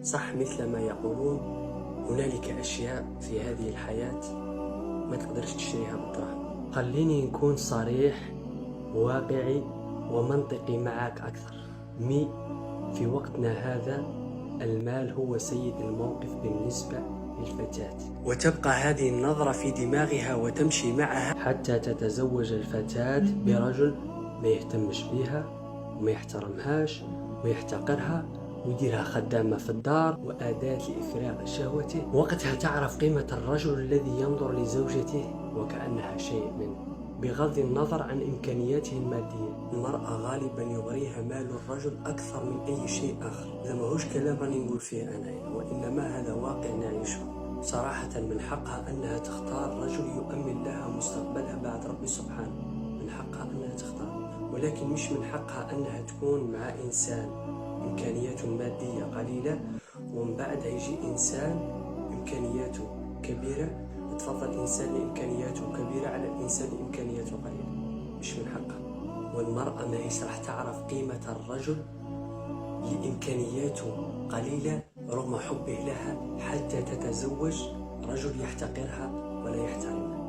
صح، مثل ما يقولون هنالك أشياء في هذه الحياة ما تقدرش تشتريها بالدراهم. خليني نكون صريح واقعي ومنطقي معك أكثر. في وقتنا هذا المال هو سيد الموقف بالنسبة للفتاة، وتبقى هذه النظرة في دماغها وتمشي معها حتى تتزوج الفتاة برجل ما يهتمش بها وما يحترمهاش ويحتقرها ويديرها خدامة في الدار وأداة لإفراغ شهوته. وقتها تعرف قيمة الرجل الذي ينظر لزوجته وكأنها شيء منه بغض النظر عن إمكانياته المادية. المرأة غالبا يغريها مال الرجل أكثر من أي شيء آخر. إذا ماهوش كلام راني نقول فيه أنا، وإنما هذا واقع نعيشه. صراحة من حقها أنها تختار رجل يؤمن لها مستقبلها بعد ربي سبحانه، من حقها أنها تختار، ولكن مش من حقها أنها تكون مع إنسان إمكانياته المادية قليلة ومن بعد يجي إنسان إمكانياته كبيرة تفضل إنسان إمكانياته كبيرة على الإنسان إمكانياته قليلة. مش من حقها. والمرأة ما هيش راح تعرف قيمة الرجل لإمكانياته قليلة رغم حبه لها حتى تتزوج رجل يحتقرها ولا يحترمها.